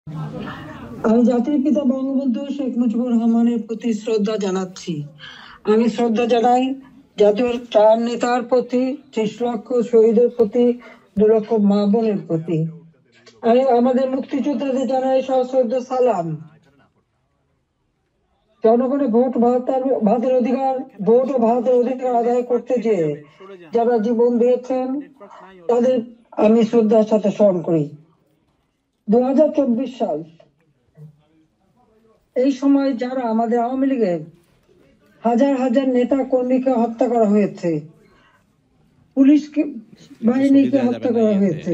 আমি জাতির পিতা বঙ্গবন্ধু শেখ মুজিবুর রহমানের প্রতি শ্রদ্ধা জানাচ্ছি। আমি শ্রদ্ধা জানাই জাতীয় চার নেতার প্রতি, ৩০ লক্ষ শহীদের প্রতি, ২ লক্ষ মা বোনের প্রতি। আমি আমাদের মুক্তিযোদ্ধাদের জানাই সশ্রদ্ধ সালাম। জনগণের ভারতের অধিকার, ভোট ও ভারতের অধিকার আদায় করতে যে যারা জীবন দিয়েছেন তাদের আমি শ্রদ্ধার সাথে স্মরণ করি। 2024 সাল, এই সময় যারা আমাদের আওয়ামী লীগের হাজার হাজার নেতা কর্মীকে হত্যা করা হয়েছে, পুলিশকে বাহিনীকে হত্যা করা হয়েছে,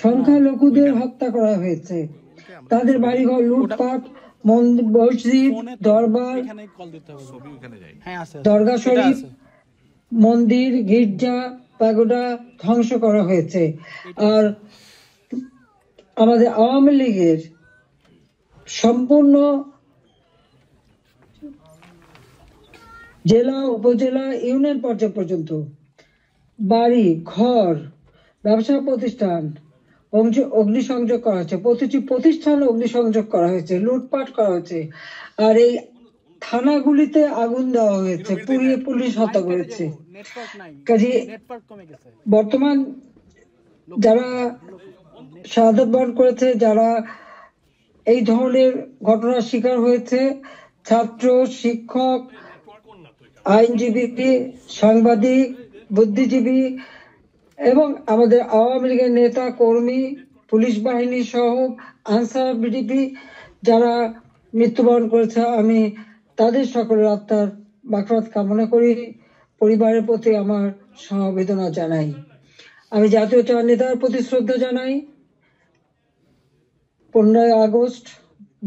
সংখ্যালঘুদের হত্যা করা হয়েছে, তাদের বাড়িঘর লুটপাট, মসজিদ, দরবার, দরগা শরীফ, মন্দির, গির্জা, প্যাগোডা ধ্বংস করা হয়েছে। আর আমাদের আওয়ামী লীগের সম্পূর্ণ জেলা, উপজেলা, ইউনিয়ন পর্যায় পর্যন্ত বাড়ি ঘর, ব্যবসা প্রতিষ্ঠান অগ্নিসংযোগ করা হয়েছে, প্রতিটি প্রতিষ্ঠান অগ্নিসংযোগ করা হয়েছে, লুটপাট করা হয়েছে। আর এই থানাগুলিতে আগুন দেওয়া হয়েছে, পুড়িয়ে পুলিশ হত্যা করেছে। কাজে বর্তমান যারা শাহাদাত বরণ করেছে, যারা এই ধরনের ঘটনার শিকার হয়েছে, ছাত্র, শিক্ষক, আইনজীবী, সাংবাদিক, বুদ্ধিজীবী এবং আমাদের আওয়ামী লীগের নেতা কর্মী, পুলিশ বাহিনী সহ আনসার বিডিপি যারা মৃত্যুবরণ করেছে, আমি তাদের সকলের আত্মার মাগফিরাত কামনা করি। পরিবারের প্রতি আমার সমবেদনা জানাই। আমি জাতীয় চার নেতার প্রতি শ্রদ্ধা জানাই। 15ই আগস্ট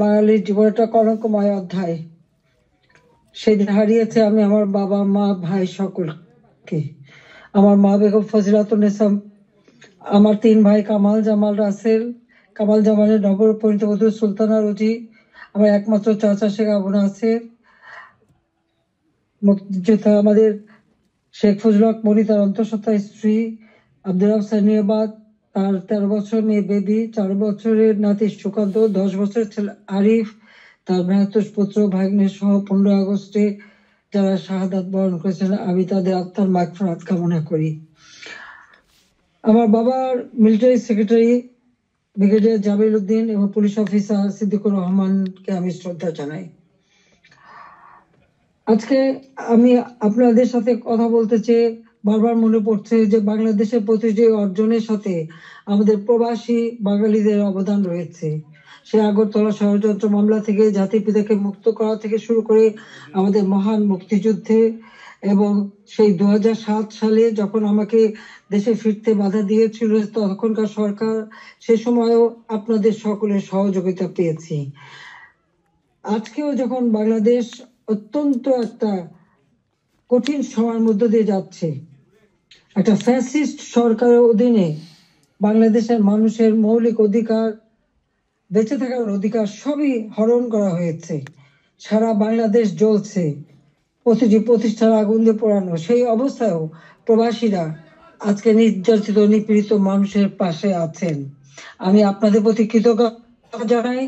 বাঙালির জীবনে একটা কলঙ্কময় অধ্যায়। সেদিন হারিয়েছে আমি আমার বাবা, মা, ভাই সকলকে। আমার মা বেগম ফজিলাতুন্নেসা, আমার 3 ভাই কামাল জামাল রাসেল, কামাল জামালের নবপরিণীত বধূ সুলতানা রুজি, আমার একমাত্র চাচা শেখ আবু নাসের, মুক্তিযোদ্ধা আমাদের শেখ ফজলুল হক মনি, তার অন্তঃসত্ত্বা স্ত্রী, আব্দুল রব সানিয়াবাদ, তার 13 বছর মেয়ে বেবি, 4 বছরের নাতি সুকান্ত, 10 বছরের ছেলে আরিফ, তার ভ্রাতুষ পুত্র ভাগ্নে সহ 15 আগস্টে যারা শাহাদাত বরণ করেছেন, আমি তাদের আত্মার মাগফিরাত কামনা করি। আমার বাবার military secretary brigadier Jamil Uddin এবং পুলিশ অফিসার সিদ্দিকুর রহমানকে আমি শ্রদ্ধা জানাই। আজকে আমি আপনাদের সাথে কথা বলতে চেয়ে বারবার মনে পড়ছে যে বাংলাদেশের প্রতিটি অর্জনের সাথে আমাদের প্রবাসী বাঙালিদের অবদান রয়েছে। সে আগরতলা ষড়যন্ত্র মামলা থেকে জাতির পিতাকে মুক্ত করা থেকে শুরু করে আমাদের মহান মুক্তিযুদ্ধে, এবং সেই 2007 সালে যখন আমাকে দেশে ফিরতে বাধা দিয়েছিল তখনকার সরকার, সে সময়ও আপনাদের সকলের সহযোগিতা পেয়েছি। আজকেও যখন বাংলাদেশ অত্যন্ত একটা কঠিন সময়ের মধ্য দিয়ে যাচ্ছে, একটা ফ্যাসিস্ট সরকারের অধীনে বাংলাদেশের মানুষের মৌলিক অধিকার, বেঁচে থাকার অধিকার সবই হরণ করা হয়েছে। সারা বাংলাদেশ জ্বলছে, প্রতিটি প্রতিষ্ঠান আগুন দিয়ে পোড়ানো। সেই অবস্থায়ও প্রবাসীরা আজকে নির্যাতিত নিপীড়িত মানুষের পাশে আছেন। আমি আপনাদের প্রতি কৃতজ্ঞতা জানাই,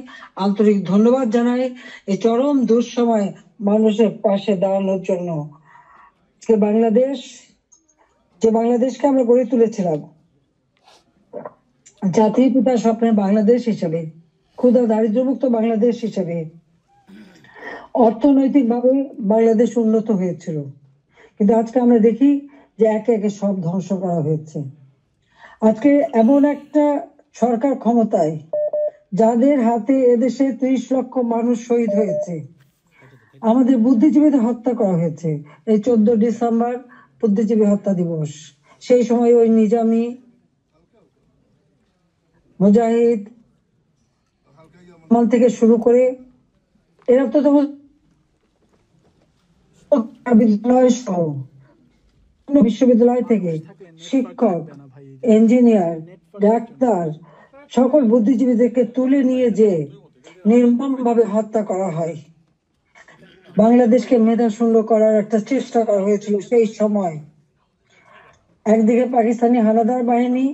আন্তরিক ধন্যবাদ জানাই এই চরম দুঃসময় মানুষের পাশে দাঁড়ানোর জন্য। আজকে বাংলাদেশ, যে বাংলাদেশকে আমরা গড়ে তুলেছিলাম জাতির পিতার স্বপ্নের বাংলাদেশ হিসেবে, ক্ষুধা দারিদ্র্যমুক্ত বাংলাদেশ হিসেবে, অর্থনৈতিকভাবে বাংলাদেশ উন্নত হয়েছিল, কিন্তু আজকে আমরা দেখি যে একে একে সব ধ্বংস করা হয়েছে। আজকে এমন একটা সরকার ক্ষমতায় যাদের হাতে এদেশে 30 লক্ষ মানুষ শহীদ হয়েছে, আমাদের বুদ্ধিজীবীদের হত্যা করা হয়েছে। এই 14 ডিসেম্বর বুদ্ধিজীবী হত্যা দিবস, সেই সময় ওই নিজামী, মুজাহিদ থেকে শুরু করে এরা তো বিশ্ববিদ্যালয় থেকে শিক্ষক, ইঞ্জিনিয়ার, ডাক্তার সকল বুদ্ধিজীবীদেরকে তুলে নিয়ে যে নির্মমভাবে হত্যা করা হয়। বাংলাদেশকে মেধাশূন্য করার একটা চেষ্টা করা হয়েছিল সেই সময়। একদিকে পাকিস্তানি হানাদার বাহিনী,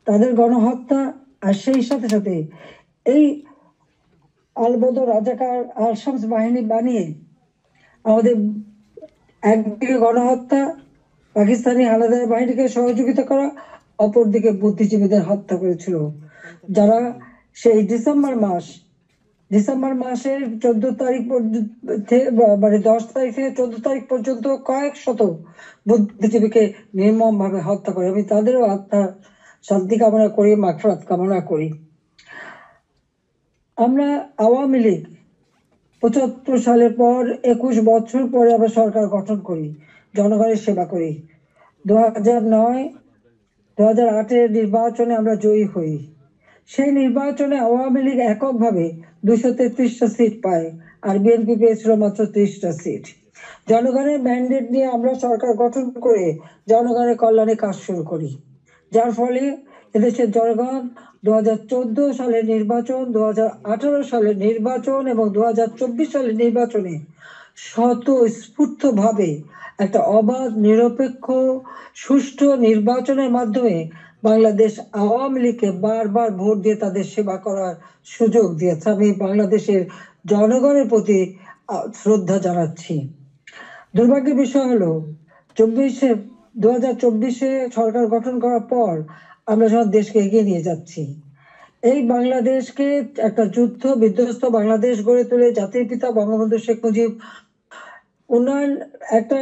তাদের গণহত্যা, আর সেই সাথে সাথে এই আলবদর রাজাকার আল শামস বাহিনী বানিয়ে আমাদের একদিকে গণহত্যা, পাকিস্তানি হানাদার বাহিনীকে সহযোগিতা করা, অপরদিকে বুদ্ধিজীবীদের হত্যা করেছিল, যারা সেই ডিসেম্বর মাসের 14 তারিখ মানে 10 তারিখ থেকে 14 তারিখ পর্যন্ত কয়েক শত বুদ্ধিজীবীকে নির্মম ভাবে হত্যা করে। আমি তাদেরও আত্মার শান্তি কামনা করি, মাগফিরাত কামনা করি। আমরা আওয়ামী লীগ 75 সালের পর 21 বছর পরে আমরা সরকার গঠন করি, জনগণের সেবা করি। 2008-এর নির্বাচনে আমরা জয়ী হই। সেই নির্বাচনে আওয়ামী লীগ এককভাবে 233টা সিট পায়, আর বিএনপি পেয়েছিল মাত্র 30টা সিট। জনগণের ম্যান্ডেট নিয়ে আমরা সরকার গঠন করে জনগণের কল্যাণে কাজ শুরু করি, যার ফলে এদেশের জনগণ 2014 সালের নির্বাচন, 2018 সালের নির্বাচন এবং 2024 সালের নির্বাচনে স্বতঃস্ফূর্তভাবে একটা অবাধ, নিরপেক্ষ, সুষ্ঠু নির্বাচনের মাধ্যমে বাংলাদেশ আওয়ামী লীগকে বারবার ভোট দিয়ে তাদের সেবা করার সুযোগ দিয়েছে। আমি বাংলাদেশের জনগণের প্রতি শ্রদ্ধা জানাচ্ছি। দুর্ভাগ্যের বিষয় হলো 2024-এ সরকার গঠন করার পর আমরা যখন দেশকে এগিয়ে নিয়ে যাচ্ছি, এই বাংলাদেশকে একটা যুদ্ধ বিধ্বস্ত বাংলাদেশ গড়ে তুলে জাতির পিতা বঙ্গবন্ধু শেখ মুজিব উন্নয়ন একটা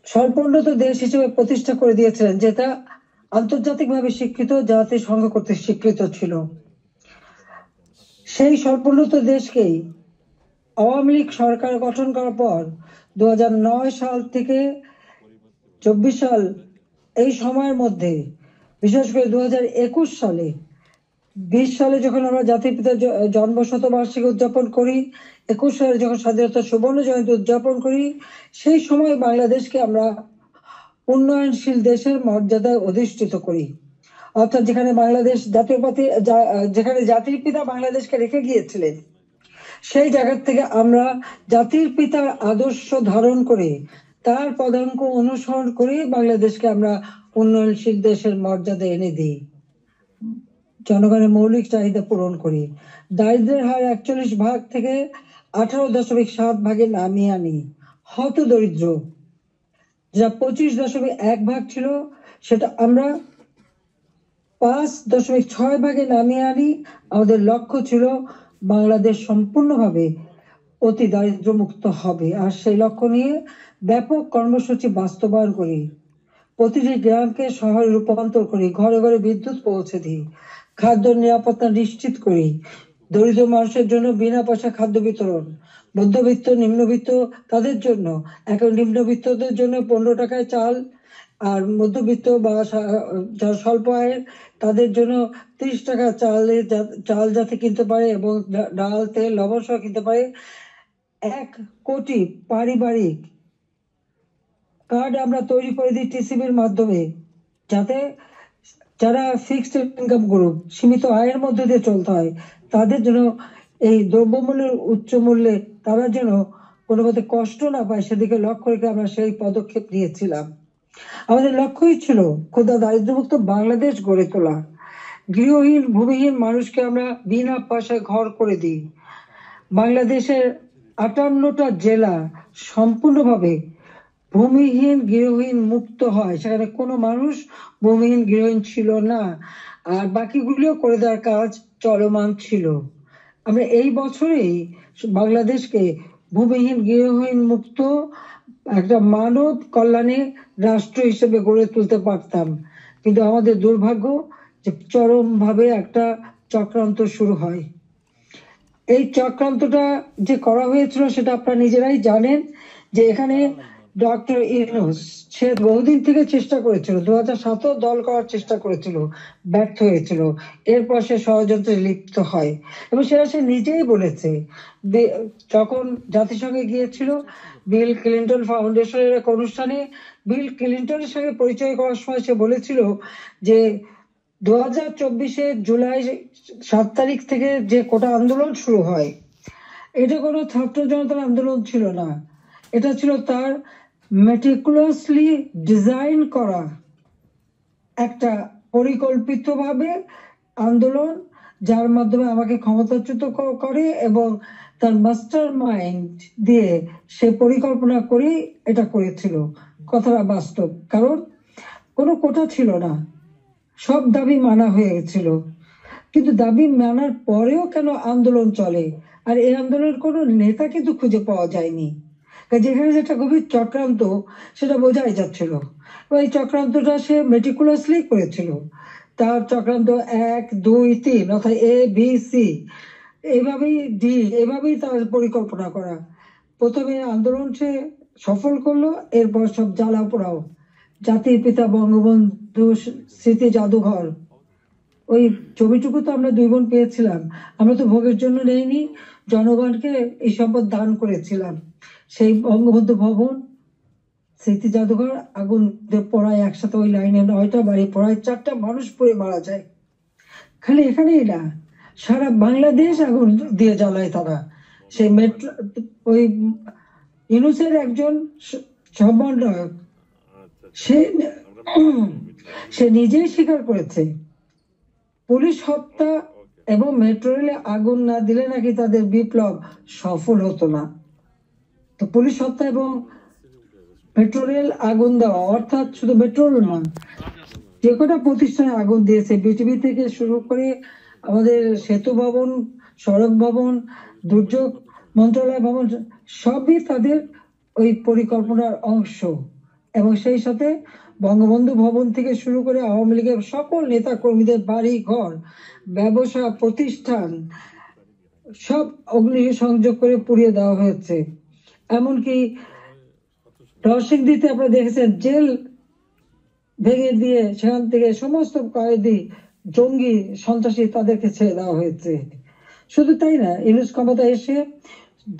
স্বল্পোন্নত দেশ হিসেবে প্রতিষ্ঠা করে দিয়েছিলেন, যেটা আন্তর্জাতিকভাবে স্বীকৃত, জাতিসংঘ কর্তৃক স্বীকৃত ছিল। সেই স্বল্পোন্নত দেশকেই আওয়ামী লীগ সরকার গঠন করার পর 2009 সাল থেকে 24 সাল এই সময়ের মধ্যে, বিশেষ করে 2021 সালে 20 সালে যখন আমরা জাতির পিতার জন্ম শতবার্ষিকী উদযাপন করি, 21 সালে যখন স্বাধীনতা সুবর্ণ জয়ন্তী উদযাপন করি, সেই সময় বাংলাদেশকে আমরা উন্নয়নশীল দেশের মর্যাদায় অধিষ্ঠিত করি। অর্থাৎ যেখানে বাংলাদেশ যেখানে জাতির পিতা বাংলাদেশকে রেখে গিয়েছিলেন, সেই জায়গা থেকে আমরা জাতির পিতার আদর্শ ধারণ করে তার পদাঙ্ক অনুসরণ করে বাংলাদেশকে আমরা উন্নয়নশীল দেশের মর্যাদা এনে দিই, জনগণের মৌলিক চাহিদা পূরণ করি, দারিদ্রের হার 41 ভাগ থেকে 18.7 ভাগে নামিয়ে আনি, হত দরিদ্র যা 25.1 ভাগ ছিল সেটা আমরা 5.6 ভাগে নামিয়ে আনি। আমাদের লক্ষ্য ছিল বাংলাদেশ সম্পূর্ণভাবে অতি দারিদ্র মুক্ত হবে, আর সেই লক্ষ্য নিয়ে ব্যাপক কর্মসূচি বাস্তবায়ন করি। প্রতিটি গ্রামকে শহরে রূপান্তর করি, ঘরে ঘরে বিদ্যুৎ পৌঁছে দিই, খাদ্য নিরাপত্তা নিশ্চিত করি, দরিদ্র মানুষের জন্য বিনা পয়সা খাদ্য বিতরণ, মধ্যবিত্ত নিম্নবিত্ত তাদের জন্য, এখন নিম্নবিত্তদের জন্য 15 টাকায় চাল, আর মধ্যবিত্ত বা যারা স্বল্প আয়ের তাদের জন্য 30 টাকা চাল যাতে কিনতে পারে এবং ডাল, তেল, লবণ সহ কিনতে পারে। 1 কোটি পারিবারিক কার্ড আমরা তৈরি করে দিই টিসিবির মাধ্যমে, যাতে যারা ফিক্সড ইনকাম গ্রুপ, সীমিত আয়ের মধ্যে দিয়ে চলতে হয়, তাদের জন্য এই দ্রব্যমূল্যের উচ্চ মূল্যে তারা যেন কোনো মতে কষ্ট না পায়, সেদিকে লক্ষ্য রেখে আমরা সেই পদক্ষেপ নিয়েছিলাম। আমাদের লক্ষ্যই ছিল ক্ষুধা দারিদ্র্যমুক্ত বাংলাদেশ গড়ে তোলা। গৃহহীন ভূমিহীন মানুষকে আমরা বিনা পয়সায় ঘর করে দিই। বাংলাদেশের 58টা জেলা সম্পূর্ণভাবে ভূমিহীন গৃহহীন মুক্ত হয়, সেখানে কোনো মানুষ ভূমিহীন গৃহহীন ছিল না, আর বাকিগুলিও করে দেওয়ার কাজ চলমান ছিল। আমরা এই বছরেই বাংলাদেশকে ভূমিহীন গৃহহীন মুক্ত একটা মানব কল্যাণে রাষ্ট্র হিসেবে গড়ে তুলতে পারতাম, কিন্তু আমাদের দুর্ভাগ্য যে চরমভাবে একটা চক্রান্ত শুরু হয়। এই চক্রান্তটা যে করা হয়েছিল সেটা আপনারা নিজেরাই জানেন, যে এখানে ডক্টর ইউনূস সে বহুদিন থেকে চেষ্টা করেছিল, 2007 দল করার চেষ্টা করেছিল, ব্যর্থ হয়েছিল, এরপর সে ষড়যন্ত্রে লিপ্ত হয় এবং সেটা সে নিজেই বলেছে। যখন জাতিসংঘে গিয়েছিল বিল ক্লিন্টন ফাউন্ডেশনের এক অনুষ্ঠানে বিল ক্লিন্টনের সঙ্গে পরিচয় করার সময় সে বলেছিল যে 2024-এ জুলাই 7 তারিখ থেকে যে কোটা আন্দোলন শুরু হয়, এটা কোনো ছাত্র জনতার আন্দোলন ছিল না, এটা ছিল তার মেটিকুলাসলি ডিজাইন করা একটা পরিকল্পিতভাবে আন্দোলন, যার মাধ্যমে আমাকে ক্ষমতাচ্যুত করে এবং তার মাস্টার মাইন্ড দিয়ে সে পরিকল্পনা করে এটা করেছিল। কথাটা বাস্তব, কারণ কোনো কোটা ছিল না, সব দাবি মানা হয়ে গেছিল। কিন্তু দাবি মানার পরেও কেন আন্দোলন চলে, আর এই আন্দোলনের কোনো নেতা কিন্তু খুঁজে পাওয়া যায়নি। যেখানে যেটা গভীর চক্রান্ত সেটা বোঝাই যাচ্ছিল। এই চক্রান্তটা সে মেটিকুলাসলি করেছিল। তার চক্রান্ত 1, 2, 3 অর্থাৎ ABC, এইভাবেই ডি, এইভাবেই তার পরিকল্পনা করা। প্রথমে আন্দোলন সে সফল করলো, এরপর সব জ্বালা পোড়াও। জাতির পিতা বঙ্গবন্ধু স্মৃতি জাদুঘর, ওই ছবিটুকু তো আমরা 2 বোন পেয়েছিলাম। আমরা তো ভোগের জন্য নেইনি, জনগণকে এই সম্পদ দান করেছিলাম। সেই বঙ্গবন্ধু ভবন, স্মৃতি জাদুঘর আগুন পোড়ায় একসাথে, ওই লাইনে 9টা বাড়ি পোড়ায়, 4টা মানুষ পুড়ে মারা যায়। খালি এখানেই না, সারা বাংলাদেশ আগুন দিয়ে জ্বালায় তারা। সেই মেট্রো, ওই ইউনূসের একজন সমন্বয়ক, সে নিজেই স্বীকার করেছে পুলিশ হত্যা এবং মেট্রো রেলে আগুন না দিলে নাকি তাদের বিপ্লব সফল হতো না। তো পুলিশ হত্যা এবং মেট্রো রেল আগুন দেওয়া, অর্থাৎ শুধু মেট্রো রেল নয়, যে কটা প্রতিষ্ঠানে আগুন দিয়েছে, বিটিভি থেকে শুরু করে আমাদের সেতু ভবন, সড়ক ভবন, দুর্যোগ মন্ত্রণালয় ভবন, সবই তাদের ওই পরিকল্পনার অংশ। এবং সেই সাথে বঙ্গবন্ধু ভবন থেকে শুরু করে আওয়ামী লীগের সকল নেতা কর্মীদের বাড়ি ঘর, ব্যবসা প্রতিষ্ঠান সব অগ্নি সংযোগ করে পুড়িয়ে দেওয়া হয়েছে। এমনকি নরসিংদীতে আপনারা দেখেছেন, জেল ভেঙে দিয়ে সেখান থেকে সমস্ত কয়েদি, জঙ্গি, সন্ত্রাসী তাদেরকে ছেড়ে দেওয়া হয়েছে। শুধু তাই না, ইউনূস ক্ষমতা এসে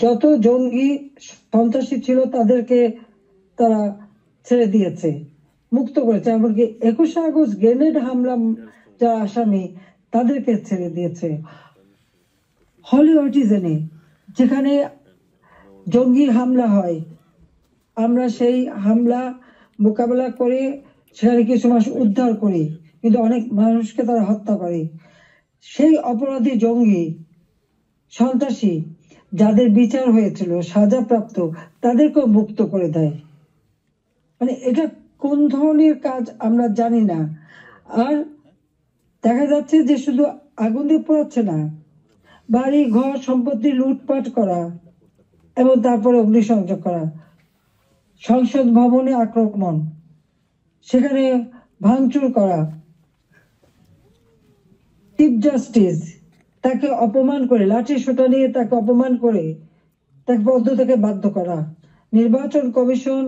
যত জঙ্গি সন্ত্রাসী ছিল তাদেরকে তারা ছেড়ে দিয়েছে, মুক্ত করেছে। এমনকি 21শে আগস্ট গ্রেনেড হামলা যারা আসামি তাদেরকে ছেড়ে দিয়েছে। হলি অটিজেনে যেখানে জঙ্গি হামলা হয়, আমরা সেই হামলা মোকাবেলা করে সেখানে কিছু মানুষ উদ্ধার করি, কিন্তু অনেক মানুষকে তারা হত্যা করে। সেই অপরাধী জঙ্গি সন্ত্রাসী যাদের বিচার হয়েছিল, সাজাপ্রাপ্ত, তাদেরকেও মুক্ত করে দেয়। মানে এটা কোন ধরনের কাজ আমরা জানি না। আর দেখা যাচ্ছে যে শুধু আগুন দিয়ে পোড়াচ্ছে না, বাড়ি ঘর সম্পত্তি লুটপাট করা এবং তারপরে অগ্নিসংযোগ করা, সংসদ ভবনে আক্রমণ, সেখানে ভাঙচুর করা, চিফ জাস্টিস তাকে অপমান করে, লাঠি সোটা নিয়ে তাকে অপমান করে তাকে পদ থেকে বাধ্য করা, নির্বাচন কমিশন,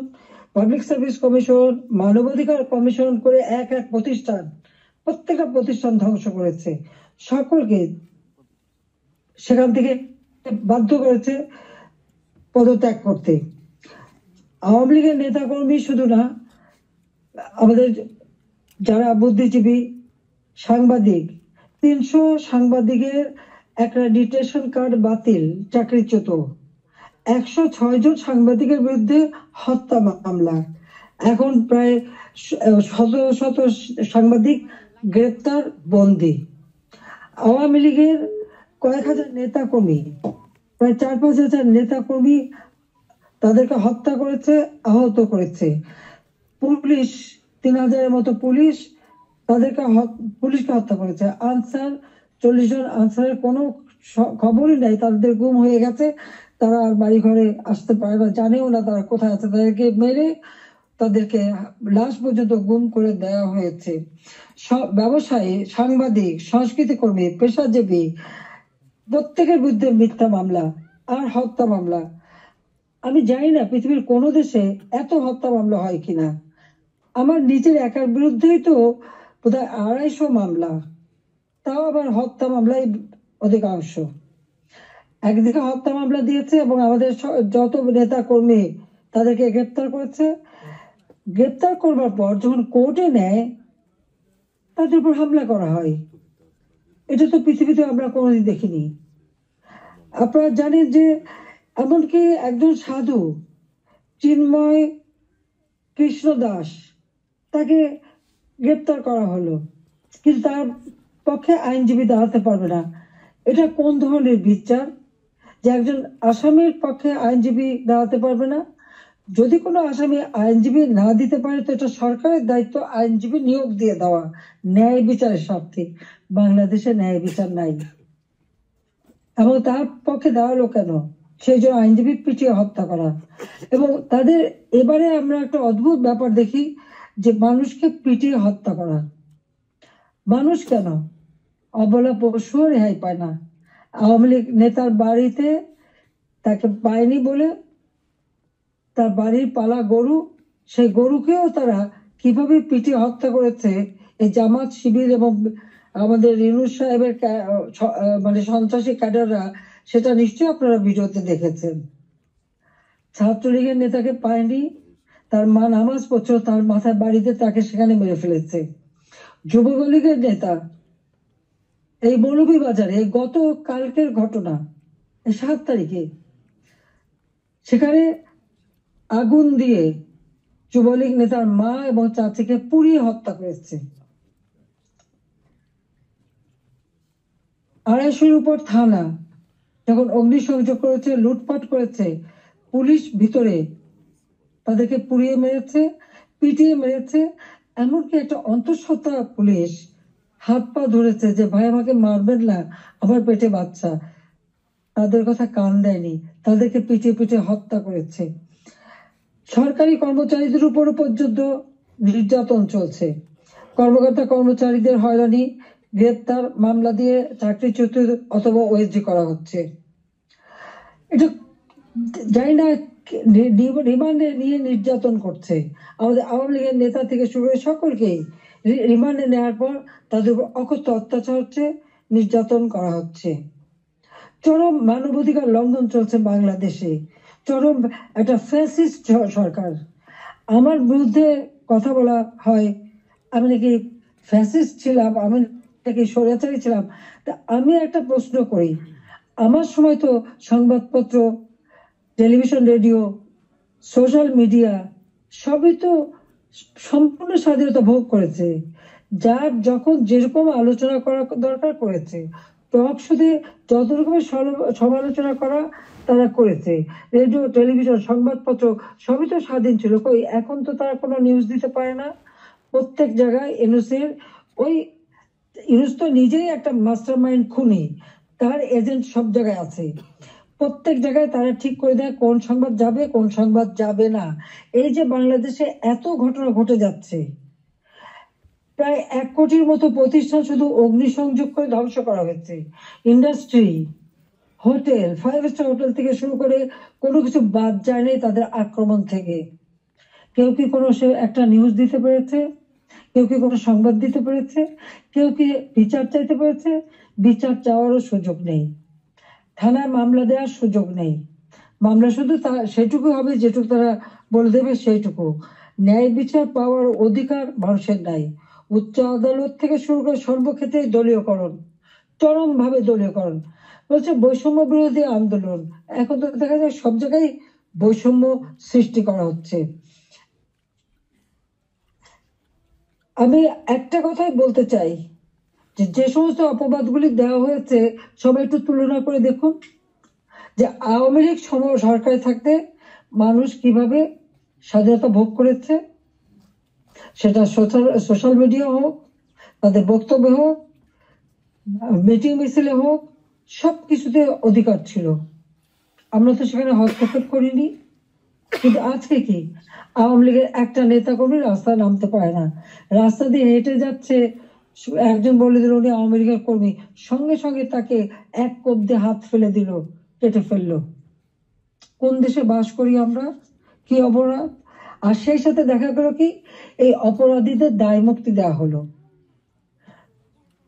পাবলিক সার্ভিস কমিশন, মানবাধিকার কমিশন করে এক এক প্রতিষ্ঠান, প্রত্যেকটা প্রতিষ্ঠান ধ্বংস করেছে, সকলকে সেখান থেকে বাধ্য করেছে পদত্যাগ করতে। আওয়ামী লীগের নেতাকর্মী শুধু না, আমাদের যারা বুদ্ধিজীবী, সাংবাদিক, 300 সাংবাদিকের অ্যাক্রেডিটেশন কার্ড বাতিল, চাকরিচ্যুত, 106 জন সাংবাদিকের বিরুদ্ধে হত্যা মামলা, এখন প্রায় শত সাংবাদিক গ্রেপ্তার, বন্দী। আওয়ামী লীগের কয়েক হাজার নেতা কর্মী, প্রায় 4-5 হাজার নেতা কর্মী তাদেরকে হত্যা করেছে, আহত করেছে। পুলিশ 3000-এর মতো পুলিশ পুলিশকে হত্যা করেছে। আনসার 40 জন আনসারের কোনো খবরই নাই, তাদের গুম হয়ে গেছে, তারা আর বাড়ি ঘরে আসতে পারে না, জানেও না তারা কোথায় আছে। তাদেরকে মেরে তাদেরকে লাশ পর্যন্ত গুম করে দেওয়া হয়েছে। ব্যবসায়ী, সাংবাদিক, সংস্কৃতি কর্মী, পেশাজীবী প্রত্যেকের বিরুদ্ধে মিথ্যা মামলা আর হত্যা মামলা। আমি জানি না পৃথিবীর কোন দেশে এত হত্যা মামলা হয় কিনা। আমার নিজের একার বিরুদ্ধেই তো বোধহয় 250 মামলা, তাও আবার হত্যা মামলাই অধিকাংশ। একদিকে হত্যা মামলা দিয়েছে এবং আমাদের যত নেতা কর্মী তাদেরকে গ্রেপ্তার করেছে। গ্রেপ্তার করবার পর যখন কোর্টে নেয়, তাদের উপর হামলা করা হয়। এটা তো পৃথিবীতে আমরা কোনোদিন দেখিনি। আপনারা জানেন যে এমনকি একজন সাধু, চিন্ময় কৃষ্ণ দাস, তাকে গ্রেপ্তার করা হলো, কিন্তু তার পক্ষে আইনজীবী দাঁড়াতে পারবে না, এটা কোন ধরনের বিচার যে একজন আসামির পক্ষে আইনজীবী দাঁড়াতে পারবে না? যদি কোনো আসামি আইনজীবী না দিতে পারে তো এটা সরকারের দায়িত্ব আইনজীবী নিয়োগ দিয়ে দেওয়া ন্যায় বিচারের স্বার্থে। বাংলাদেশে ন্যায় বিচার নাই, এবং তার পক্ষে দাঁড়ালো কেন? সেই জন্য আইনজীবী পিটিয়ে হত্যা করা। এবং তাদের এবারে আমরা একটা অদ্ভুত ব্যাপার দেখি যে মানুষকে পিটিয়ে হত্যা করা। মানুষ কেন? অবলা পশুও রেহাই পায় না। আওয়ামী লীগ নেতার বাড়িতে তাকে পায়নি বলে তার বাড়ির পালা গরু, সেই গরুকেও তারা কিভাবে পিটিয়ে হত্যা করেছে এই জামাত শিবির এবং আমাদের ইউনূস সাহেবের মানে সন্ত্রাসী ক্যাডাররা, সেটা নিশ্চয়ই আপনারা ভিডিওতে দেখেছেন। ছাত্রলীগের নেতাকে পায়নি, তার মা নামাজ পড়ছিল, তার মাথায় বাড়িতে তাকে সেখানে মেরে ফেলেছে। যুবলীগের নেতা এই মৌলভীবাজারে গত কালকের ঘটনা 7 তারিখে সেখানে আগুন দিয়ে যুবলীগ নেতার মা এবং চাচিকে পুড়িয়ে হত্যা করেছে। 250-র উপর থানা যখন অগ্নিসংযোগ করেছে, লুটপাট করেছে, পুলিশ ভিতরে তাদেরকে পুড়িয়ে মেরেছে, পিটিয়ে মেরেছে। এমনকি একটা অন্তঃসত্ত্বা পুলিশ হাত পা ধরেছে যে ভাই আমাকে মারবেন না, আমার পেটে বাচ্চা। তাদের কথা কান দেয়নি, তাদেরকে পিটিয়ে পিটিয়ে হত্যা করেছে। সরকারি কর্মচারীদের উপরও পর্যন্ত নির্যাতন চলছে। কর্মকর্তা কর্মচারীদের হয়রানি, গ্রেপ্তার, মামলা দিয়ে চাকরিচ্যুত অথবা ওএসডি করা হচ্ছে। এটা জানি না রিমান্ডে নিয়ে নির্যাতন করছে। আমাদের আওয়ামী লীগের নেতা থেকে শুরু করে সকলকেই রিমান্ডে নেওয়ার পর তাদের উপর অকথ্য অত্যাচার হচ্ছে, নির্যাতন করা হচ্ছে। চরম মানবাধিকার লঙ্ঘন চলছে বাংলাদেশে, চরম একটা ফ্যাসিস্ট সরকার। আমার বিরুদ্ধে কথা বলা হয় আমি নাকি ফ্যাসিস্ট ছিলাম, আমি নাকি স্বৈরাচারী ছিলাম। তা আমি একটা প্রশ্ন করি, আমার সময় তো সংবাদপত্র, টেলিভিশন, রেডিও, সোশ্যাল মিডিয়া সবই তো সম্পূর্ণ স্বাধীনতা ভোগ করেছে। যার যখন যেরকম আলোচনা করা দরকার করেছে, টক শোতে যত রকমের সমালোচনা করা তারা করেছে। রেডিও, টেলিভিশন, সংবাদপত্র সবই তো স্বাধীন ছিল। কই এখন তো তারা কোনো নিউজ দিতে পারে না। প্রত্যেক জায়গায় ইউনূস তো নিজেই একটা মাস্টার মাইন্ড খুনি, তার এজেন্ট সব জায়গায় আছে। প্রত্যেক জায়গায় তারা ঠিক করে দেয় কোন সংবাদ যাবে, কোন সংবাদ যাবে না। এই যে বাংলাদেশে এত ঘটনা ঘটে যাচ্ছে, প্রায় 1 কোটির মতো প্রতিষ্ঠান শুধু অগ্নিসংযোগ করে ধ্বংস করা হয়েছে। ইন্ডাস্ট্রি, হোটেল, 5 স্টার হোটেল থেকে শুরু করে কোনো কিছু বাদ যায় নাই তাদের আক্রমণ থেকে। কেউ কি কোনো একটা নিউজ দিতে পেরেছে? কেউ কি কোনো সংবাদ দিতে পেরেছে? কেউ কি বিচার চাইতে পেরেছে? বিচার চাওয়ারও সুযোগ নেই, থানায় মামলা দেওয়ার সুযোগ নেই। মামলা শুধু সেটুকু হবে যেটুকু তারা বলে দেবে সেইটুকু। ন্যায় বিচার পাওয়ার অধিকার মানুষের নাই। উচ্চ আদালত থেকে শুরু করে সর্বক্ষেত্রে দলীয়করণ, চরম ভাবে দলীয়করণ। বলছে বৈষম্য বিরোধী আন্দোলন, এখন তো দেখা যায় সব জায়গায় বৈষম্য সৃষ্টি করা হচ্ছে। আমি একটা কথাই বলতে চাই, যে সমস্ত অপবাদগুলি দেওয়া হয়েছে সবাই একটু তুলনা করে দেখুন যে আওয়ামী লীগ সরকারে থাকতে মানুষ কিভাবে স্বাধীনতা ভোগ করেছে। সেটা সোশ্যাল মিডিয়া হোক, তাদের বক্তব্য হোক, মিটিং মিছিলে হোক, সবকিছুতে অধিকার ছিল। আমরা তো সেখানে হস্তক্ষেপ করিনি। কিন্তু আজকে কি আওয়ামী লীগের একটা নেতা কর্মী রাস্তায় নামতে পারে না, রাস্তা দিয়ে হেঁটে যাচ্ছে, একজন বলে দিল উনি আওয়ামী লীগের কর্মী, সঙ্গে সঙ্গে তাকে এক কোপ দিয়ে হাত ফেলে দিল, কেটে ফেললো। কোন দেশে বাস করি আমরা? কি অপরাধ! আর সেই সাথে দেখা গেল কি এই অপরাধীদের দায় মুক্তি দেওয়া হলো।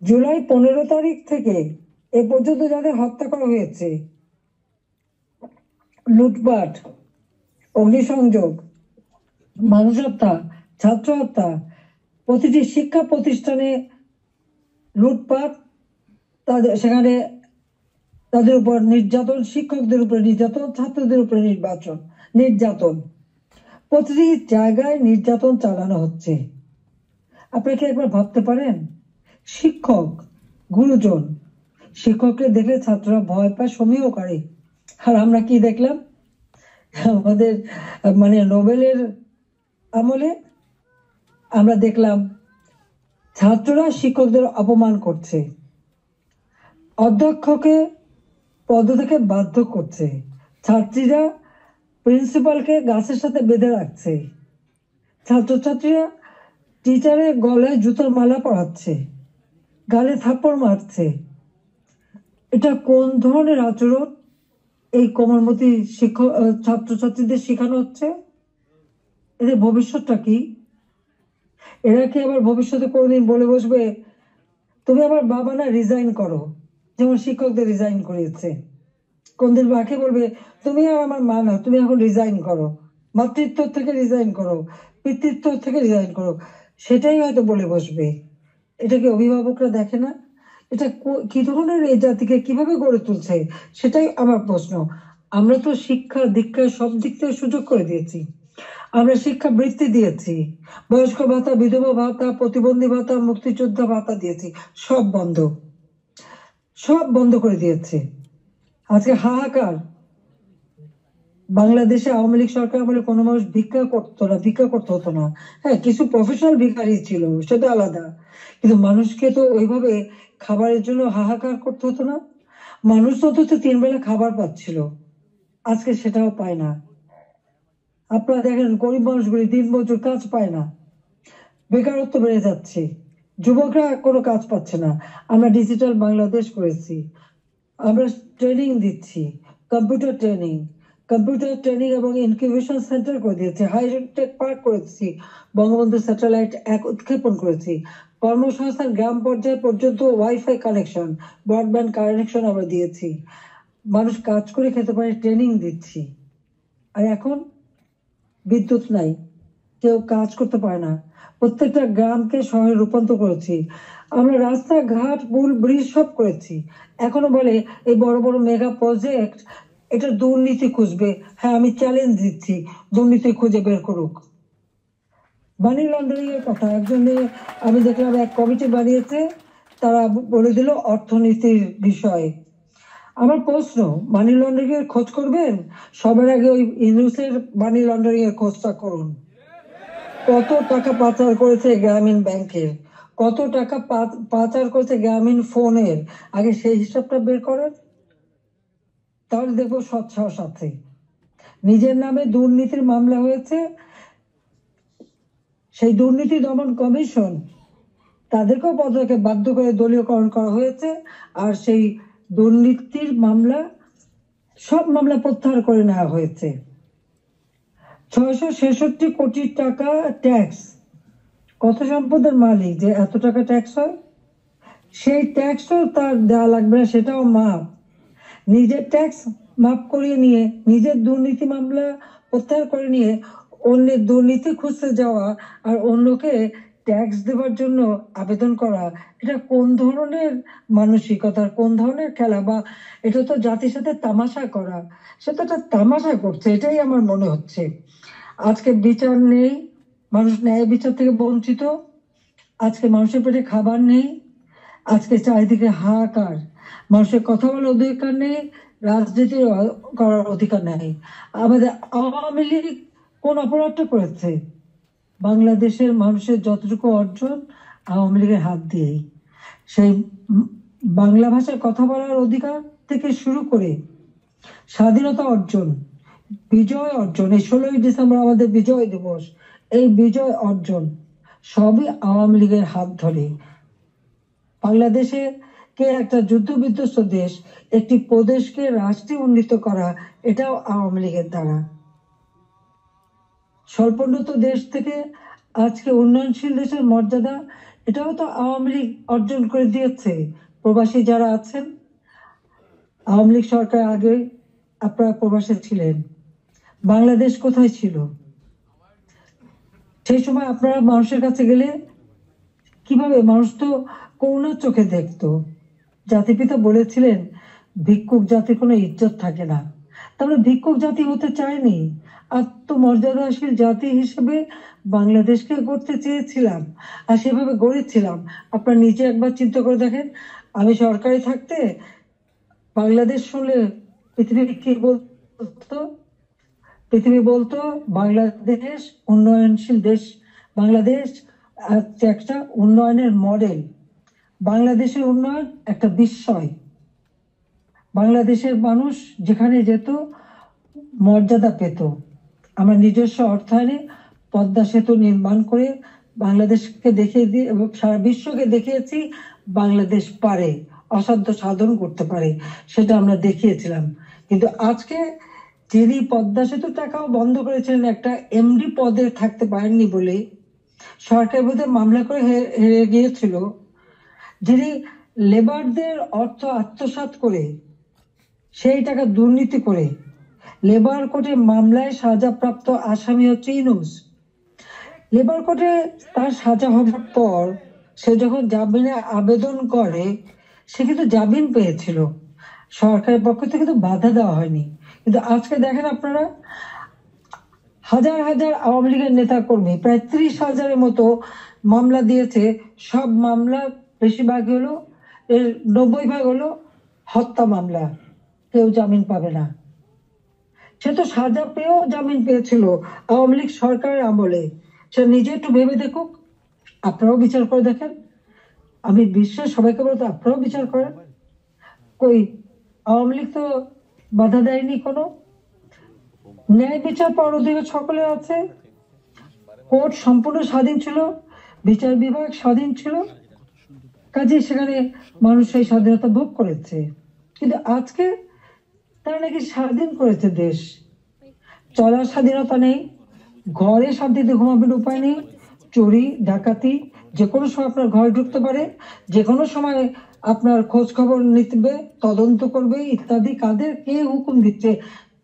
জুলাই 15 তারিখ থেকে এ পর্যন্ত যাদের হত্যা করা হয়েছে, লুটপাট, অগ্নিসংযোগ, মানুষ হত্যা, ছাত্র হত্যা, প্রতিটি শিক্ষা প্রতিষ্ঠানে লুটপাট, সেখানে তাদের উপর নির্যাতন, শিক্ষকদের উপরে নির্যাতন, ছাত্রদের উপরে নির্যাতন, প্রতিটি জায়গায় নির্যাতন চালানো হচ্ছে। আপনারা কি একবার ভাবতে পারেন শিক্ষক গুরুজন। শিক্ষককে দেখলে ছাত্ররা ভয় পায়, সমীহ করে। আর আমরা কি দেখলাম আমাদের মানে নোবেলের আমলে? আমরা দেখলাম ছাত্ররা শিক্ষকদের অপমান করছে, অধ্যক্ষকে পদ থেকে বাধ্য করছে, ছাত্রীরা প্রিন্সিপালকে গাছের সাথে বেঁধে রাখছে, ছাত্রছাত্রীরা টিচারের গলায় জুতোর মালা পরাচ্ছে, গালে থাপ্পড় মারছে। এটা কোন ধরনের আচরণ এই কোমলমতি শিক্ষক ছাত্রছাত্রীদের শেখানো হচ্ছে? এদের ভবিষ্যৎটা কি? এরা কি আবার ভবিষ্যতে কোনোদিন বলে বসবে তুমি আমার বাবা না, রিজাইন করো, যেমন শিক্ষকদের রিজাইন করিয়েছে? কোনদিন মাকে বলবে তুমি আর আমার মা না, তুমি এখন রিজাইন করো, মাতৃত্ব থেকে রিজাইন করো, পিতৃত্ব থেকে রিজাইন করো? সেটাই হয়তো বলে বসবে। এটা কি অভিভাবকরা দেখে না? এটা কি ধরনের এই জাতিকে কিভাবে গড়ে তুলছে, সেটাই আমার প্রশ্ন। আমরা তো শিক্ষা দীক্ষা সব দিক থেকে সুযোগ করে দিয়েছি, আমরা শিক্ষা বৃত্তি দিয়েছি, বয়স্ক ভাতা, বিধবা ভাতা, প্রতিবন্ধী ভাতা, মুক্তিযোদ্ধা ভাতা দিয়েছি, সব বন্ধ, সব বন্ধ করে দিয়েছে। আজকে হাহাকার। বাংলাদেশে আওয়ামী লীগ সরকার আমলে কোনো মানুষ ভিক্ষা করতে হতো না। হ্যাঁ, কিছু প্রফেশনাল ভিখারি ছিল, সেটা আলাদা, কিন্তু মানুষকে তো ওইভাবে খাবারের জন্য হাহাকার করতে হতো না। মানুষ তো অন্তত 3 বেলা খাবার পাচ্ছিল, আজকে সেটাও পায় না। আপনারা দেখেন গরিব মানুষগুলি দিনমজুর, কাজ পায় না, বেকারত্ব বেড়ে যাচ্ছে, যুবকরা কোনো কাজ পাচ্ছে না। আমরা ডিজিটাল বাংলাদেশ করেছি, আমরা ট্রেনিং দিচ্ছি, কম্পিউটার ট্রেনিং এবং ইনকিউবেশন সেন্টার করে দিয়েছি, হাইটেক পার্ক করেছি, বঙ্গবন্ধু স্যাটেলাইট 1 উৎক্ষেপণ করেছি, কর্মসংস্থান গ্রাম পর্যায় পর্যন্ত ওয়াইফাই কানেকশন, ব্রডব্যান্ড কানেকশন আমরা দিয়েছি, মানুষ কাজ করে খেতে পারে, ট্রেনিং দিচ্ছি। আর এখন বিদ্যুৎ নাই, কেউ কাজ করতে পারে না, প্রত্যেকটা গ্রামকে শহরে রূপান্তর করেছি, আমরা রাস্তাঘাট পুল ব্রিজ সব করেছি। এখনো বলে এই বড় বড় মেগা প্রজেক্ট, এটা দুর্নীতি খুঁজবে। হ্যাঁ, আমি চ্যালেঞ্জ দিচ্ছি, দুর্নীতি খুঁজে বের করুক। মানি লন্ডারিং এর কথা একজনে, আমি দেখলাম এক কমিটি বানিয়েছে, তারা বলে দিল অর্থনীতির বিষয়ে। আমার প্রশ্ন, মানি লন্ডারিং এর খোঁজ করবেন, সবার আগে ওই ইউনুসের মানি লন্ডারিং এর খোঁজটা করুন। কত টাকা পাচার করেছে গ্রামীণ ব্যাংকের, কত টাকা পাচার করেছে গ্রামীণ ফোনের, আগে সেই হিসাবটা বের করেন, তাহলে দেখবো সৎসাহস আছে। নিজের নামে দুর্নীতির মামলা হয়েছে, সেই দুর্নীতি দমন কমিশন তাদেরকেও পদকে বাধ্য করে দলীয়করণ করা হয়েছে, আর সেই দুর্নীতির মামলা, সব মামলা প্রত্যাহার করে নেওয়া হয়েছে। 666 কোটি টাকা ট্যাক্স, কত সম্পদের মালিক যে এত টাকা ট্যাক্স হয়? সেই ট্যাক্সও তার দেওয়া লাগবে না, সেটাও মাপ। নিজের ট্যাক্স মাপ করিয়ে নিয়ে, নিজের দুর্নীতি মামলা প্রত্যাহার করে নিয়ে অন্যের দুর্নীতি খুঁজতে যাওয়া আর অন্যকে ট্যাক্স দেওয়ার জন্য আবেদন করা, এটা কোন ধরনের মানসিকতার, কোন ধরনের খেলা? বা এটা তো জাতির সাথে তামাশা করা, সেটা একটা তামাশা করছে, এটাই আমার মনে হচ্ছে। আজকে বিচার নেই, মানুষ ন্যায় বিচার থেকে বঞ্চিত, আজকে মানুষের পেটে খাবার নেই, আজকে চারিদিকে হাহাকার, মানুষের কথা বলার অধিকার নেই, রাজনীতি করার অধিকার নেই। আমাদের আওয়ামী লীগ কোন অপরাধটা করেছে? বাংলাদেশের মানুষের যতটুকু অর্জন আওয়ামী লীগের হাত দিয়েই, সেই বাংলা ভাষায় কথা বলার অধিকার থেকে শুরু করে স্বাধীনতা অর্জন, বিজয় অর্জন, এই 16ই ডিসেম্বর আমাদের বিজয় দিবস, এই বিজয় অর্জন সবই আওয়ামী লীগের হাত ধরে। বাংলাদেশে কে একটা যুদ্ধ বিধ্বস্ত দেশ, একটি প্রদেশকে রাষ্ট্রে উন্নীত করা, এটাও আওয়ামী লীগের দ্বারা। স্বল্পোন্নত দেশ থেকে আজকে উন্নয়নশীল দেশের মর্যাদা, এটাও তো আওয়ামী লীগ অর্জন করে দিয়েছে। প্রবাসী যারা আছেন, আওয়ামী লীগ সরকার আগে আপনারা প্রবাসী ছিলেন, বাংলাদেশ কোথায় ছিল? সেই সময় আপনারা মানুষের কাছে গেলে কিভাবে, মানুষ তো করুণার চোখে দেখতো। জাতিপিতা বলেছিলেন ভিক্ষুক জাতির কোনো ইজ্জত থাকে না, তাহলে ভিক্ষুক জাতি হতে চায়নি, আত্মমর্যাদাশীল জাতি হিসেবে বাংলাদেশকে গড়তে চেয়েছিলাম, আর সেভাবে গড়েছিলাম। আপনারা নিজে একবার চিন্তা করে দেখেন, আমি সরকারি থাকতে বাংলাদেশ শুনলে পৃথিবী কি বলতো? পৃথিবী বলতো বাংলাদেশ উন্নয়নশীল দেশ, বাংলাদেশ একটা উন্নয়নের মডেল, বাংলাদেশের উন্নয়ন একটা বিস্ময়। বাংলাদেশের মানুষ যেখানে যেত মর্যাদা পেত। আমরা নিজস্ব অর্থায়নে পদ্মা সেতু নির্মাণ করে বাংলাদেশকে দেখিয়ে দিয়ে এবং সারা বিশ্বকে দেখিয়েছি বাংলাদেশ পারে, অসাধ্য সাধন করতে পারে, সেটা আমরা দেখিয়েছিলাম। কিন্তু আজকে যিনি পদ্মা সেতু টাকাও বন্ধ করেছিলেন একটা এমডি পদে থাকতে পারেননি বলে সরকার বোধহয় মামলা করে হেরে গিয়েছিল, যিনি লেবারদের অর্থ আত্মসাৎ করে সেই টাকা দুর্নীতি করে লেবার কোর্টে মামলায় সাজাপ্রাপ্ত আসামি হচ্ছে ইউনূস। লেবার কোর্টে তার সাজা হবার পর সে যখন জামিনে আবেদন করে সে কিন্তু জামিন পেয়েছিল, সরকারের পক্ষ থেকে কিন্তু বাধা দেওয়া হয়নি। কিন্তু আজকে দেখেন আপনারা, হাজার হাজার আওয়ামী লীগের নেতা কর্মী প্রায় 30,000-এর মতো মামলা দিয়েছে। সব মামলা বেশিরভাগ হলো, 90% হলো হত্যা মামলা, কেউ জামিন পাবে না। সে তো সাজা পেয়েও জামিন পেয়েছিল আওয়ামী লীগ সরকারের আমলে। সে নিজে একটু ভেবে দেখুক, আপনারাও বিচার করে দেখেন। আমি বিশ্বের সবাইকে বলতে আপনারাও বিচার করেন। কই আওয়ামী লীগ তো বাধা দেয়নি কোনো। ন্যায় বিচার পাওয়ার অধিকার সকলে আছে, কোর্ট সম্পূর্ণ স্বাধীন ছিল, বিচার বিভাগ স্বাধীন ছিল, কাজে সেখানে মানুষ সেই স্বাধীনতা ভোগ করেছে। কিন্তু আজকে তারা নাকি স্বাধীন করেছে দেশ, চলার স্বাধীনতা নেই, ঘরে শান্তিতে ঘুমাবেন উপায় নেই, চুরি ডাকাতি যে কোনো সময় আপনার ঘরে ঢুকতে পারে, যে কোনো সময় আপনার খোঁজ খবর নিতে, তদন্ত করবে ইত্যাদি। কাদের কে হুকুম দিচ্ছে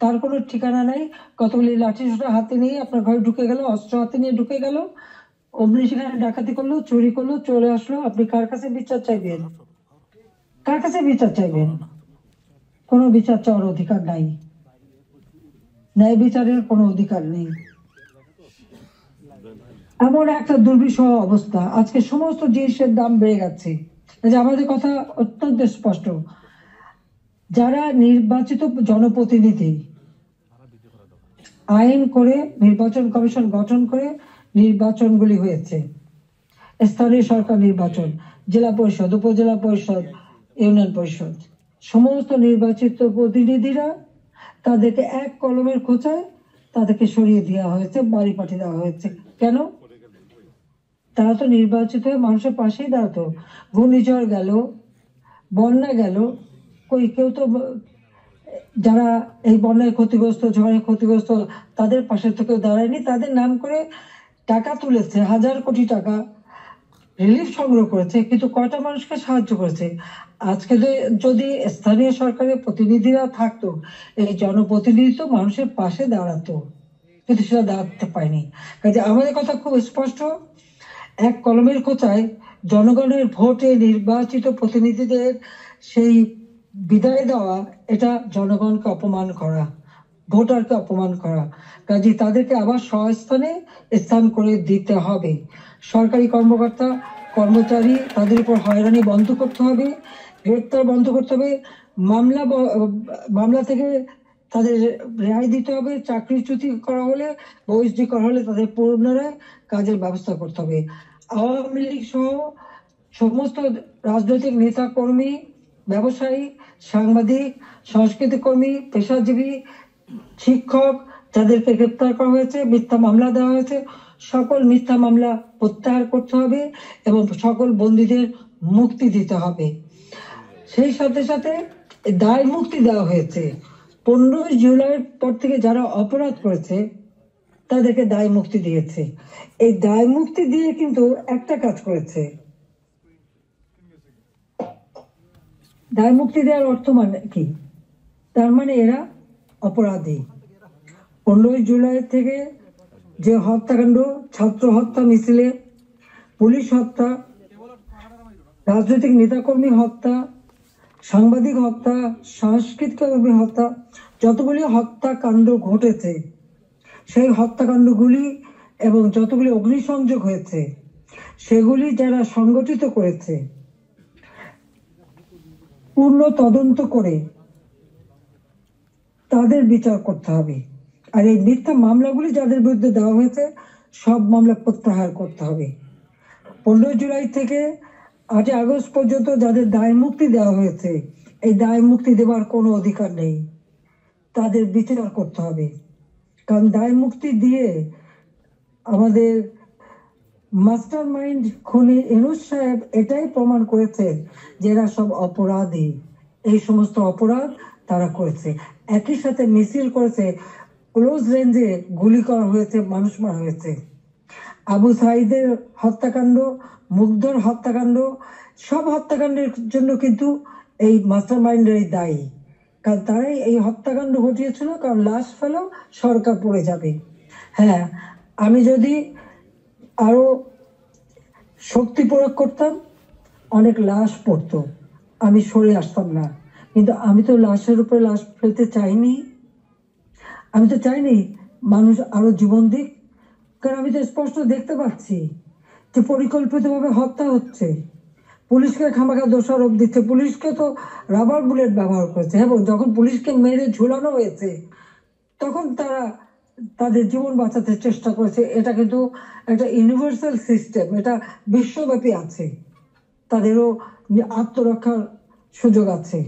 তার কোনো ঠিকানা নাই। কতগুলি লাঠি সোটা হাতে নিয়ে আপনার ঘরে ঢুকে গেল, অস্ত্র হাতে নিয়ে ঢুকে গেল, অমনি সেখানে ডাকাতি করলো, চুরি করলো, চলে আসলো। আপনি কার কাছে বিচার চাইবেন? কার কাছে বিচার চাইবেন? কোনো বিচার চাওয়ার অধিকার নাই, ন্যায় বিচারের কোনো অধিকার নেই। এমন একটা দুর্বিষহ অবস্থা, আজকে সমস্ত জিনিসের দাম বেড়ে গেছে। আমাদের কথা অত্যন্ত স্পষ্ট, যারা নির্বাচিত জনপ্রতিনিধি আইন করে নির্বাচন কমিশন গঠন করে নির্বাচনগুলি হয়েছে, স্থানীয় সরকার নির্বাচন, জেলা পরিষদ, উপজেলা পরিষদ, ইউনিয়ন পরিষদ, সমস্ত নির্বাচিত প্রতিনিধিরা তাদেরকে এক কলমের খোঁচায় তাদেরকে সরিয়ে দেওয়া হয়েছে, বাড়ি পাঠিয়ে দেওয়া হয়েছে। কেন? তারা তো নির্বাচিত হয়ে মানুষের পাশেই দাঁড়াতো। ঘূর্ণিঝড় গেল, বন্যা গেল, কই কেউ তো যারা এই বন্যায় ক্ষতিগ্রস্ত, ঝড়ে ক্ষতিগ্রস্ত তাদের পাশে তো কেউ দাঁড়ায়নি। তাদের নাম করে টাকা তুলেছে, 1000 কোটি টাকা রিলিফ সংগ্রহ করেছে, কিন্তু কয়টা মানুষকে সাহায্য করেছে? আজকে যদি স্থানীয় সরকারের প্রতিনিধিরা থাকতো, এই জনপ্রতিনিধি তো মানুষের পাশে দাঁড়াতো, কিন্তু সেটা দাঁড়াতে পারেনি। কাজে আমাদের কথা খুব স্পষ্ট, এক কলমের কোচায় জনগণের ভোটে নির্বাচিত প্রতিনিধিদের সেই বিদায় দেওয়া, এটা জনগণকে অপমান করা, ভোটারকে অপমান করা। কাজে তাদেরকে আবার স্বস্থানে স্থান করে দিতে হবে। সরকারি কর্মকর্তা কর্মচারী তাদের উপর হয়রানি বন্ধ করতে হবে, গ্রেপ্তার বন্ধ করতে হবে, মামলা থেকে তাদের রেহাই দিতে হবে, চাকরিচ্যুতি করা হলে, বহিষ্কৃত করা হলে তাদের পুনরায় কাজের ব্যবস্থা করতে হবে। আওয়ামী লীগ সহ সমস্ত রাজনৈতিক নেতা কর্মী, ব্যবসায়ী, সাংবাদিক, সংস্কৃতি কর্মী, পেশাজীবী, শিক্ষক যাদেরকে গ্রেপ্তার করা হয়েছে, মিথ্যা মামলা দেওয়া হয়েছে, সকল মিথ্যা মামলা প্রত্যাহার করতে হবে এবং সকল বন্দীদের মুক্তি দিতে হবে। সেই সাথে সাথে দায় মুক্তি দেওয়া হয়েছে। 15 জুলাইয়ের পর থেকে যারা অপরাধ করেছে তাদেরকে দায় মুক্তি দিয়েছে। এই দায় মুক্তি দিয়ে কিন্তু একটা কাজ করেছে, দায় মুক্তি দেওয়ার অর্থ মানে কি? তার মানে এরা অপরাধী। 15 জুলাই থেকে যে হত্যাকাণ্ড, ছাত্র হত্যা মিছিলে, পুলিশ হত্যা, রাজনৈতিক নেতাকর্মী হত্যা, সাংবাদিক হত্যা, সংস্কৃতিকর্মী হত্যা, যতগুলি হত্যাকাণ্ড ঘটেছে, সেই হত্যাকাণ্ডগুলি এবং যতগুলি অগ্নিসংযোগ হয়েছে সেগুলি যারা সংগঠিত করেছে পূর্ণ তদন্ত করে তাদের বিচার করতে হবে। আর এই মিথ্যা মামলাগুলি যাদের বিরুদ্ধে দেওয়া হয়েছে সব মামলা প্রত্যাহার করতে হবে। 15 জুলাই থেকে 8 আগস্ট পর্যন্ত যাদের দায় মুক্তি দেওয়া হয়েছে, এই দায় মুক্তি দেওয়ার কোনো অধিকার নেই, তাদের বিচার করতে হবে। কারণ দায় মুক্তি দিয়ে আমাদের মাস্টার মাইন্ড খুনি ইউনূস সাহেব এটাই প্রমাণ করেছেন যে এরা সব অপরাধী, এই সমস্ত অপরাধ তারা করেছে। একই সাথে মিছিল করেছে, ক্লোজ রেঞ্জে গুলি করা হয়েছে, মানুষ মারা হয়েছে। আবু সাইদের হত্যাকাণ্ড, মুগ্ধর হত্যাকাণ্ড, সব হত্যাকাণ্ডের জন্য কিন্তু এই মাস্টার মাইন্ডেরই দায়ী। কারণ তারাই এই হত্যাকাণ্ড ঘটিয়েছিল, কারণ লাশ ফেলেও সরকার পড়ে যাবে। হ্যাঁ, আমি যদি আরো শক্তি প্রয়োগ করতাম অনেক লাশ পড়তো, আমি সরে আসতাম না। কিন্তু আমি তো লাশের উপরে লাশ ফেলতে চাইনি, আমি তো চাইনি মানুষ আরো জীবন দিক। কারণ আমি তো স্পষ্ট দেখতে পাচ্ছি যে পরিকল্পিতভাবে হত্যা হচ্ছে, পুলিশকে খামাখা দোষারোপ দিচ্ছে, পুলিশকে তো রাবার বুলেট ব্যবহার করেছে এবং যখন পুলিশকে মেরে ঝুলানো হয়েছে তখন তারা তাদের জীবন বাঁচাতে চেষ্টা করেছে। এটা কিন্তু একটা ইউনিভার্সাল সিস্টেম, এটা বিশ্বব্যাপী আছে, তাদেরও আত্মরক্ষার সুযোগ আছে।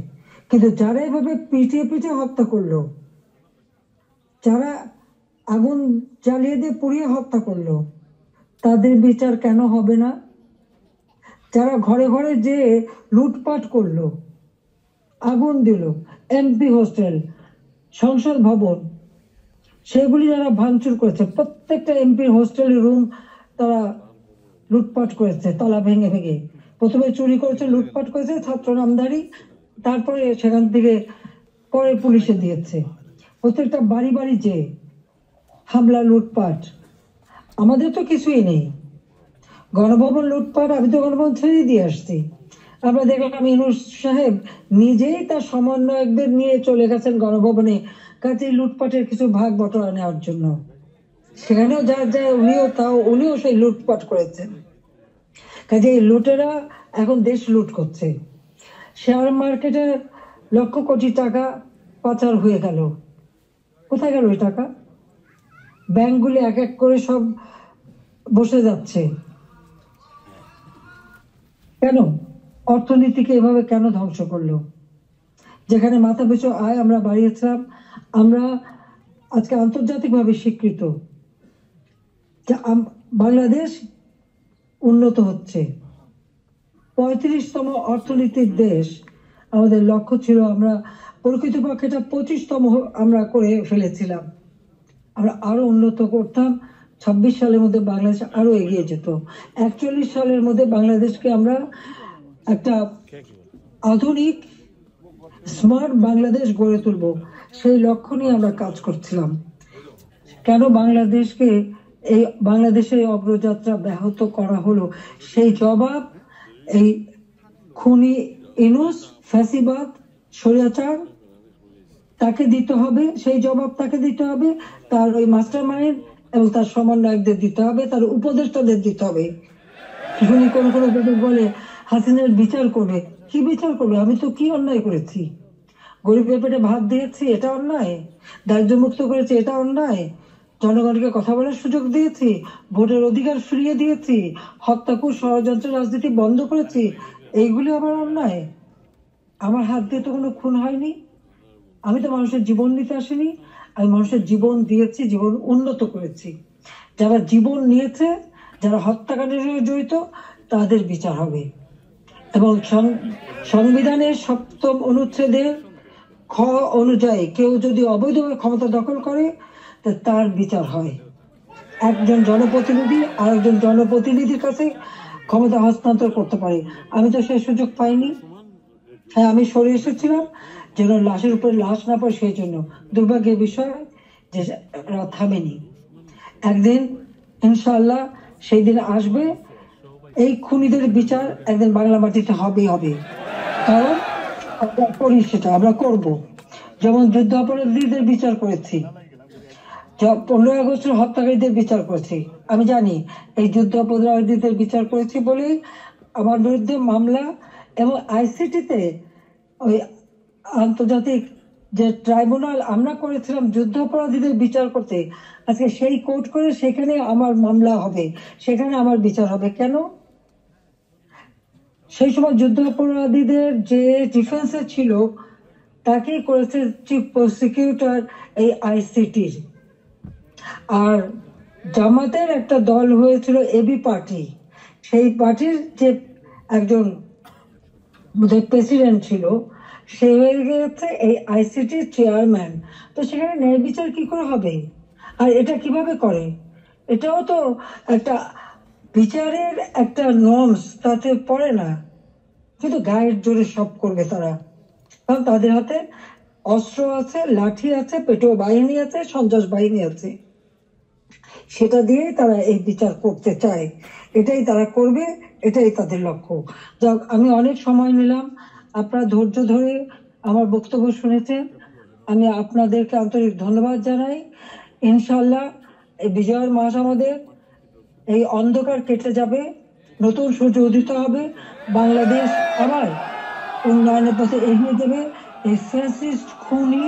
কিন্তু যারা এভাবে পিটিয়ে পিটিয়ে হত্যা করলো, যারা আগুন জ্বালিয়ে দিয়ে পুড়িয়ে হত্যা করলো, তাদের বিচার কেন হবে না? যারা ঘরে ঘরে যে লুটপাট করলো, আগুন দিল, এমপি হোস্টেল, সংসদ ভবন, সেগুলি যারা ভাঙচুর করেছে, প্রত্যেকটা এমপির হোস্টেলের রুম তারা লুটপাট করেছে তালা ভেঙে ভেঙে। প্রথমে চুরি করেছে, লুটপাট করেছে ছাত্র নামধারী, তারপরে সেখান থেকে পরে পুলিশে দিয়েছে। প্রত্যেকটা বাড়ি বাড়ি যে হামলা, লুটপাট। আমাদের তো কিছুই নেই, গণভবন লুটপাট, আমি তো গণভবন ছেড়ে দিয়ে আসছি। আমরা দেখলাম ইউনূস সাহেব নিজেই তার সমন্বয়কদের নিয়ে চলে গেছেন গণভবনে, কাজে লুটপাটের কিছু ভাগ বটরা নেওয়ার জন্য। সেখানেও যা যায় উনিও সেই লুটপাট করেছেন। কাজে এই লুটেরা এখন দেশ লুট করছে। শেয়ার মার্কেটে লক্ষ কোটি টাকা পাচার হয়ে গেল, কোথায় গেল ওই টাকা? ব্যাংকগুলি এক এক করে সব বসে যাচ্ছে। কেন? অর্থনীতিকে এভাবে কেন ধ্বংস করলো? যেখানে মাথা পিছু আয় আমরা বাড়িয়েছিলাম, আমরা আজকে আন্তর্জাতিকভাবে স্বীকৃত যে বাংলাদেশ উন্নত হচ্ছে, 35তম অর্থনীতির দেশ আমাদের লক্ষ্য ছিল। আমরা প্রকৃতপক্ষে এটা 25তম আমরা করে ফেলেছিলাম। আমরা আরো উন্নত করতাম, 26 সালের মধ্যে বাংলাদেশ আরো এগিয়ে যেত। 41 সালের মধ্যে বাংলাদেশকে আমরা একটা আধুনিক স্মার্ট বাংলাদেশ গড়ে তুলব, সেই লক্ষ্য নিয়ে আমরা কাজ করছিলাম। কেন বাংলাদেশের অগ্রযাত্রা ব্যাহত করা হলো, সেই জবাব এই খুনি ইউনূস, ফ্যাসিবাদ, স্বৈরাচার, তাকে দিতে হবে। সেই জবাব তাকে দিতে হবে, তার ওই মাস্টার মাইন্ড এবং তার সমন্বয়কদের দিতে হবে, তার উপদেষ্টাদের দিতে হবে। শুনি কোন কোন বলে হাসিনার বিচার করবে। কি বিচার করবে? আমি তো কি অন্যায় করেছি? গরিবের পেটে ভাত দিয়েছি, এটা অন্যায়? দারিদ্র মুক্ত করেছি, এটা অন্যায়? জনগণকে কথা বলার সুযোগ দিয়েছি, ভোটের অধিকার ফিরিয়ে দিয়েছি, হত্যাকুর ষড়যন্ত্র রাজনীতি বন্ধ করেছি, এইগুলি আমার অন্যায়? আমার হাত দিয়ে তো কোনো খুন হয়নি, আমি তো মানুষের জীবন নিতে আসিনি, আমি মানুষের জীবন দিয়েছি, জীবন উন্নত করেছি। যারা জীবন নিয়েছে, যারা হত্যাকাণ্ডের সঙ্গে জড়িত, তাদের বিচার হবে। এবং সংবিধানের 7ম অনুচ্ছেদের খ অনুযায়ী কেউ যদি অবৈধভাবে ক্ষমতা দখল করে তার বিচার হয়। একজন জনপ্রতিনিধি আরেকজন জনপ্রতিনিধির কাছে ক্ষমতা হস্তান্তর করতে পারে। আমি তো সেই সুযোগ পাইনি। হ্যাঁ, আমি সরে এসেছিলাম যেন লাশের উপরে লাশ না পড়ে, সেই জন্য। দুর্ভাগ্যের বিষয় যে থামেনি। একদিন ইনশাআল্লাহ সেই দিন আসবে, এই খুনিদের বিচার একদিন বাংলা মাটিতে হবেই হবে। কারণ আমরা করি, সেটা আমরা করব। যেমন যুদ্ধ অপরাধীদের বিচার করেছি, 15 আগস্টের হত্যাকারীদের বিচার করেছি। আমি জানি এই যুদ্ধ অপরাধীদের বিচার করেছি বলেই আমার বিরুদ্ধে মামলা এবং আইসিটিতে ওই আন্তর্জাতিক যে ট্রাইব্যুনাল আমরা করেছিলাম যুদ্ধাপরাধীদের বিচার করতে, আজকে সেই কোর্ট করে সেখানে আমার মামলা হবে, সেখানে আমার বিচার হবে কেন? সেই সময় যুদ্ধাপরাধীদের যে ডিফেন্সে ছিল তাকেই করেছে চিফ প্রসিকিউটর এই আইসিটির। আর জামাতের একটা দল হয়েছিল এবি পার্টি, সেই পার্টির যে একজন প্রেসিডেন্ট ছিল সে হয়ে গেছে এই আইসিটির চেয়ারম্যান। তো সেখানে ন্যায় বিচার কি করে হবে? আর এটা কিভাবে করে? এটাও তো একটা বিচারের একটা নর্মস তাতে পড়ে না, কিন্তু গায়ের জোরে সব করবে তারা, কারণ তাদের হাতে অস্ত্র আছে, লাঠি আছে, পেটোয়া বাহিনী আছে, সন্ত্রাস বাহিনী আছে, সেটা দিয়েই তারা এই বিচার করতে চায়, এটাই তারা করবে, এটাই তাদের লক্ষ্য। যাক, আমি অনেক সময় নিলাম, আপনারা ধৈর্য ধরে আমার বক্তব্য শুনেছেন, আমি আপনাদেরকে আন্তরিক ধন্যবাদ জানাই। ইনশাল্লাহ এই বিজয়ের মাস আমাদের, এই অন্ধকার কেটে যাবে, নতুন সূর্য উদিত হবে, বাংলাদেশ আবার উন্নয়নের পথে এগিয়ে যাবে। এই ফ্যাসিস্ট খুনি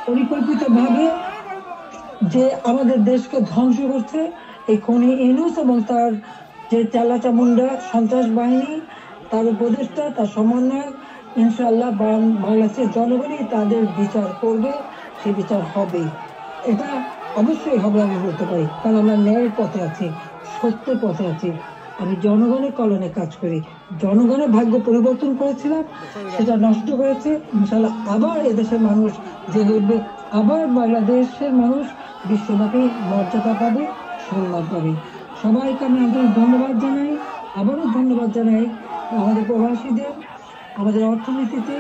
পরিকল্পিতভাবে যে আমাদের দেশকে ধ্বংস করছে, এই খুনি ইউনূস এবং তার যে চালাচামুন্ডা সন্ত্রাস বাহিনী, তার উপদেষ্টা, তার সমন্বয়ক, ইনশাআল্লাহ বাংলাদেশের জনগণই তাদের বিচার করবে, সে বিচার হবে, এটা অবশ্যই হবে। আমি বলতে পারি, কারণ আমরা ন্যায়ের পথে আছি, সত্যের পথে আছি, আমি জনগণের কল্যাণে কাজ করি। জনগণের ভাগ্য পরিবর্তন করেছিলাম, সেটা নষ্ট করেছে। ইনশাআল্লাহ আবার এদেশের মানুষ জেগে উঠবে, আবার বাংলাদেশের মানুষ বিশ্বব্যাপী মর্যাদা পাবে, সম্মান পাবে। সবাইকে আমি আন্তরিক ধন্যবাদ জানাই, আবারও ধন্যবাদ জানাই আমাদের প্রবাসীদের, আমাদের অর্থনীতিতে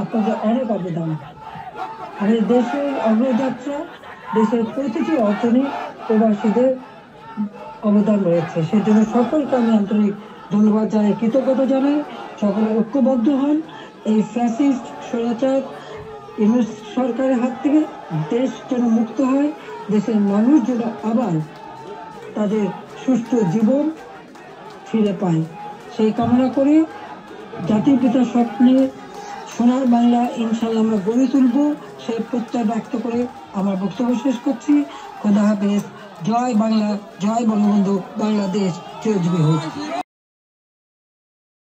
আপনাদের অনেক অবদান। আমাদের দেশের অগ্রযাত্রা, দেশের প্রতিটি অর্থনীতি প্রবাসীদের অবদান রয়েছে, সেজন্য সকলকে আমি আন্তরিক ধন্যবাদ জানাই, কৃতজ্ঞতা জানাই। সকলে ঐক্যবদ্ধ হন, এই ফ্যাসিস্ট স্বৈরাচার ইউনূস সরকারের হাত থেকে দেশ যেন মুক্ত হয়, দেশের মানুষ যেন আবার তাদের সুস্থ জীবন ফিরে পায়, সেই কামনা করে জাতির পিতার স্বপ্নে সোনার বাংলা ইনশাল্লাহ আমরা গড়ে তুলব, সেই প্রত্যয় ব্যক্ত করে আমার বক্তব্য শেষ করছি। খোদা হাফেজ। জয় বাংলা, জয় বঙ্গবন্ধু, বাংলাদেশ চিরজীবী হোক।